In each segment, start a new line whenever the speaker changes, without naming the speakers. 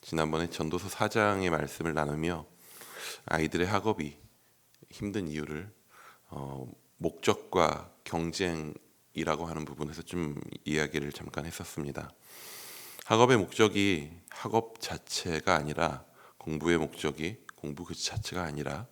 지난번에 전도서 4장의 말씀을 나누며 아이들의 학업이 힘든 이유를 목적과 경쟁이라고 하는 부분에서 좀 이야기를 잠깐 했었습니다. 학업의 목적이 학업 자체가 아니라 공부의 목적이 공부 그 자체가 아니라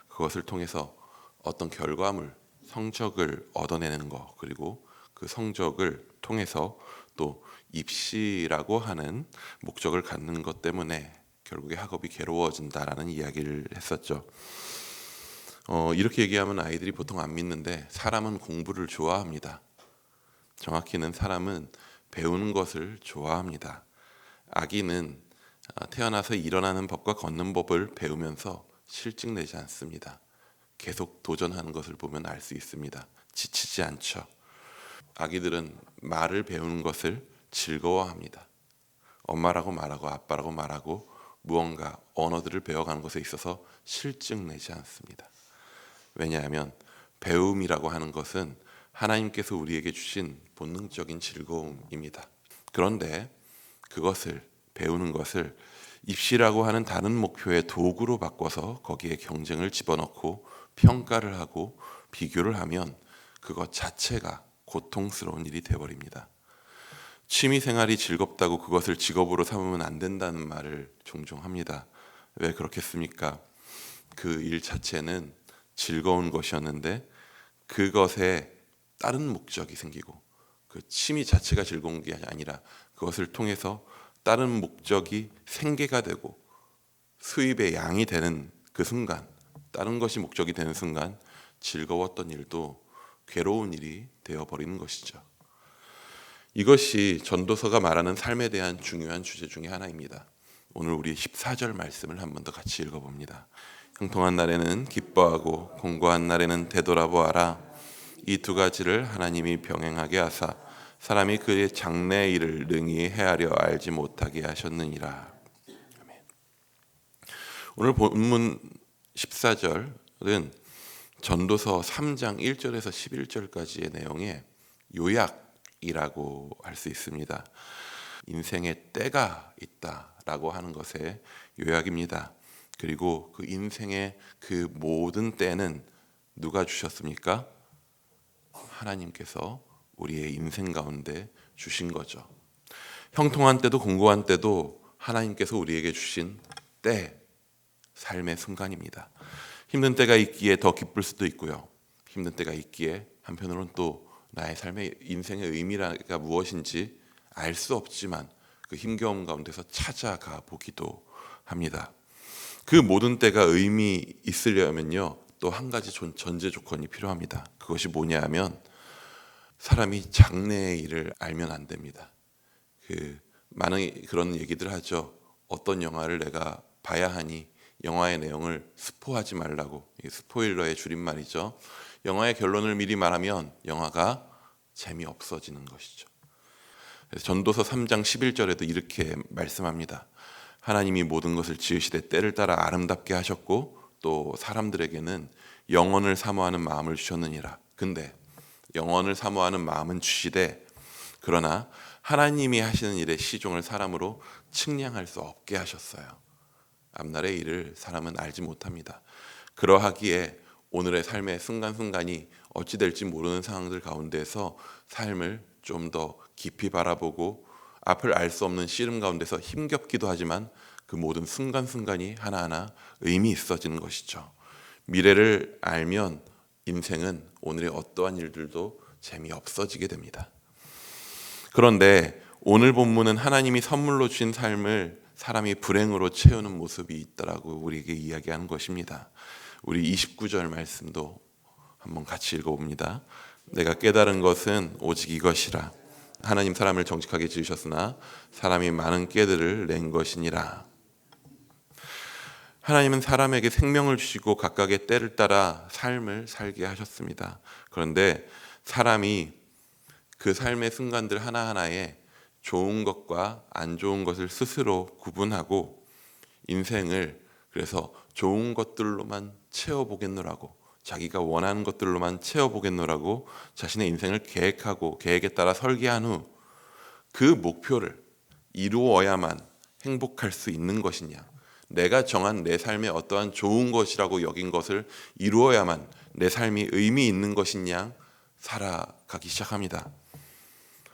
그것을 통해서 어떤 결과물, 성적을 얻어내는 것, 그리고 그 성적을 통해서 또 입시라고 하는 목적을 갖는 것 때문에 결국에 학업이 괴로워진다라는 이야기를 했었죠. 이렇게 얘기하면 아이들이 보통 안 믿는데 사람은 공부를 좋아합니다. 정확히는 사람은 배우는 것을 좋아합니다. 아기는 태어나서 일어나는 법과 걷는 법을 배우면서 실증 내지 않습니다. 계속 도전하는 것을 보면 알 수 있습니다. 지치지 않죠. 아기들은 말을 배우는 것을 즐거워합니다. 엄마라고 말하고 아빠라고 말하고 무언가 언어들을 배워가는 것에 있어서 실증 내지 않습니다. 왜냐하면 배움이라고 하는 것은 하나님께서 우리에게 주신 본능적인 즐거움입니다. 그런데 그것을 배우는 것을 입시라고 하는 다른 목표의 도구로 바꿔서 거기에 경쟁을 집어넣고 평가를 하고 비교를 하면 그것 자체가 고통스러운 일이 되어버립니다. 취미 생활이 즐겁다고 그것을 직업으로 삼으면 안 된다는 말을 종종 합니다. 왜 그렇겠습니까? 그 일 자체는 즐거운 것이었는데 그것에 다른 목적이 생기고 그 취미 자체가 즐거운 게 아니라 그것을 통해서 다른 목적이 생계가 되고 수입의 양이 되는 그 순간, 다른 것이 목적이 되는 순간 즐거웠던 일도 괴로운 일이 되어버리는 것이죠. 이것이 전도서가 말하는 삶에 대한 중요한 주제 중에 하나입니다. 오늘 우리 14절 말씀을 한 번 더 같이 읽어봅니다. 형통한 날에는 기뻐하고 공고한 날에는 되돌아보아라. 이 두 가지를 하나님이 병행하게 하사 사람이 그의 장래 일을 능히 헤아려 알지 못하게 하셨느니라. 아멘. 오늘 본문 14절은 전도서 3장 1절에서 11절까지의 내용의 요약이라고 할 수 있습니다. 인생의 때가 있다라고 하는 것의 요약입니다. 그리고 그 인생의 그 모든 때는 누가 주셨습니까? 하나님께서 우리의 인생 가운데 주신 거죠. 형통한 때도 공고한 때도 하나님께서 우리에게 주신 때, 삶의 순간입니다. 힘든 때가 있기에 더 기쁠 수도 있고요. 힘든 때가 있기에 한편으로는 또 나의 삶의 인생의 의미가 무엇인지 알 수 없지만 그 힘겨움 가운데서 찾아가 보기도 합니다. 그 모든 때가 의미 있으려면요, 또 한 가지 전제 조건이 필요합니다. 그것이 뭐냐 하면 사람이 장래의 일을 알면 안 됩니다. 많은 그런 얘기들 하죠. 어떤 영화를 내가 봐야 하니 영화의 내용을 스포하지 말라고. 이게 스포일러의 줄임말이죠. 영화의 결론을 미리 말하면 영화가 재미없어지는 것이죠. 그래서 전도서 3장 11절에도 이렇게 말씀합니다. 하나님이 모든 것을 지으시되 때를 따라 아름답게 하셨고 또 사람들에게는 영원을 사모하는 마음을 주셨느니라. 근데 영원을 사모하는 마음은 주시되 그러나 하나님이 하시는 일의 시종을 사람으로 측량할 수 없게 하셨어요. 앞날의 일을 사람은 알지 못합니다. 그러하기에 오늘의 삶의 순간순간이 어찌 될지 모르는 상황들 가운데서 삶을 좀 더 깊이 바라보고 앞을 알 수 없는 씨름 가운데서 힘겹기도 하지만 그 모든 순간순간이 하나하나 의미 있어지는 것이죠. 미래를 알면 인생은 오늘의 어떠한 일들도 재미없어지게 됩니다. 그런데 오늘 본문은 하나님이 선물로 주신 삶을 사람이 불행으로 채우는 모습이 있다라고 우리에게 이야기하는 것입니다. 우리 29절 말씀도 한번 같이 읽어봅니다. 내가 깨달은 것은 오직 이것이라. 하나님 사람을 정직하게 지으셨으나 사람이 많은 꾀들을 낸 것이니라. 하나님은 사람에게 생명을 주시고 각각의 때를 따라 삶을 살게 하셨습니다. 그런데 사람이 그 삶의 순간들 하나하나에 좋은 것과 안 좋은 것을 스스로 구분하고 인생을 그래서 좋은 것들로만 채워보겠노라고, 자기가 원하는 것들로만 채워보겠노라고 자신의 인생을 계획하고 계획에 따라 설계한 후 그 목표를 이루어야만 행복할 수 있는 것이냐, 내가 정한 내 삶의 어떠한 좋은 것이라고 여긴 것을 이루어야만 내 삶이 의미 있는 것이냐 살아가기 시작합니다.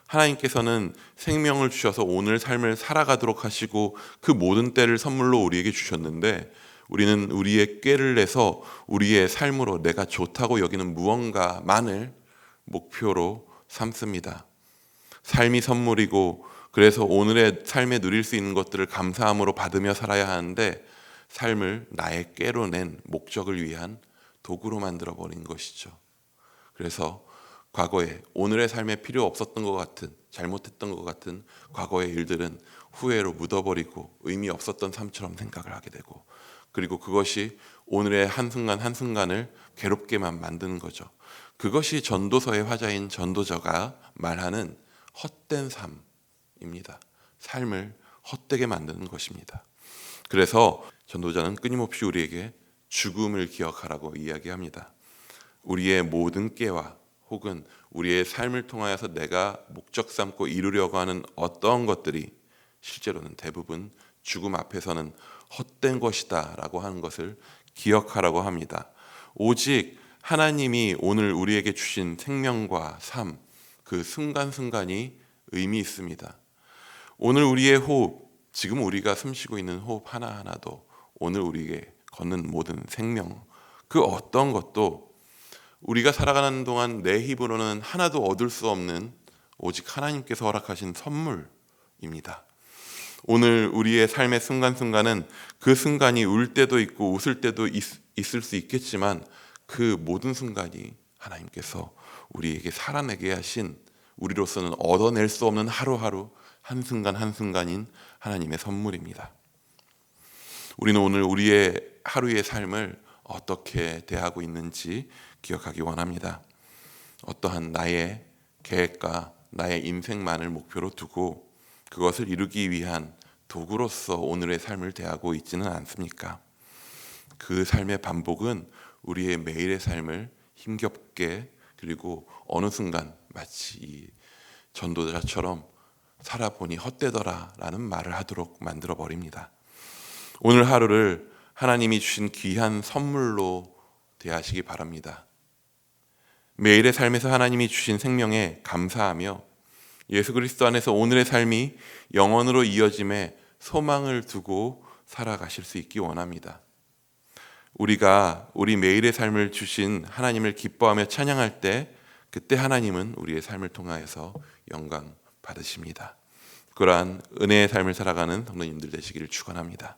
하나님께서는 생명을 주셔서 오늘 삶을 살아가도록 하시고 그 모든 때를 선물로 우리에게 주셨는데, 우리는 우리의 꾀를 내서 우리의 삶으로 내가 좋다고 여기는 무언가만을 목표로 삼습니다. 삶이 선물이고 그래서 오늘의 삶에 누릴 수 있는 것들을 감사함으로 받으며 살아야 하는데, 삶을 나의 꾀로 낸 목적을 위한 도구로 만들어버린 것이죠. 그래서 과거에 오늘의 삶에 필요 없었던 것 같은, 잘못했던 것 같은 과거의 일들은 후회로 묻어버리고 의미 없었던 삶처럼 생각을 하게 되고, 그리고 그것이 오늘의 한순간 한순간을 괴롭게만 만드는 거죠. 그것이 전도서의 화자인 전도자가 말하는 헛된 삶입니다. 삶을 헛되게 만드는 것입니다. 그래서 전도자는 끊임없이 우리에게 죽음을 기억하라고 이야기합니다. 우리의 모든 깨와 혹은 우리의 삶을 통하여서 내가 목적 삼고 이루려고 하는 어떠한 것들이 실제로는 대부분 죽음 앞에서는 헛된 것이다 라고 하는 것을 기억하라고 합니다. 오직 하나님이 오늘 우리에게 주신 생명과 삶, 그 순간순간이 의미 있습니다. 오늘 우리의 호흡, 지금 우리가 숨쉬고 있는 호흡 하나하나도, 오늘 우리에게 걷는 모든 생명, 그 어떤 것도 우리가 살아가는 동안 내 힘으로는 하나도 얻을 수 없는 오직 하나님께서 허락하신 선물입니다. 오늘 우리의 삶의 순간순간은 그 순간이 울 때도 있고 웃을 때도 있을 수 있겠지만, 그 모든 순간이 하나님께서 우리에게 살아내게 하신, 우리로서는 얻어낼 수 없는 하루하루 한순간 한순간인 하나님의 선물입니다. 우리는 오늘 우리의 하루의 삶을 어떻게 대하고 있는지 기억하기 원합니다. 어떠한 나의 계획과 나의 인생만을 목표로 두고 그것을 이루기 위한 도구로서 오늘의 삶을 대하고 있지는 않습니까? 그 삶의 반복은 우리의 매일의 삶을 힘겹게, 그리고 어느 순간 마치 이 전도자처럼 살아보니 헛되더라 라는 말을 하도록 만들어버립니다. 오늘 하루를 하나님이 주신 귀한 선물로 대하시기 바랍니다. 매일의 삶에서 하나님이 주신 생명에 감사하며 예수 그리스도 안에서 오늘의 삶이 영원으로 이어짐에 소망을 두고 살아가실 수 있기 원합니다. 우리가 우리 매일의 삶을 주신 하나님을 기뻐하며 찬양할 때, 그때 하나님은 우리의 삶을 통하여서 영광 받으십니다. 그러한 은혜의 삶을 살아가는 성도님들 되시기를 축원합니다.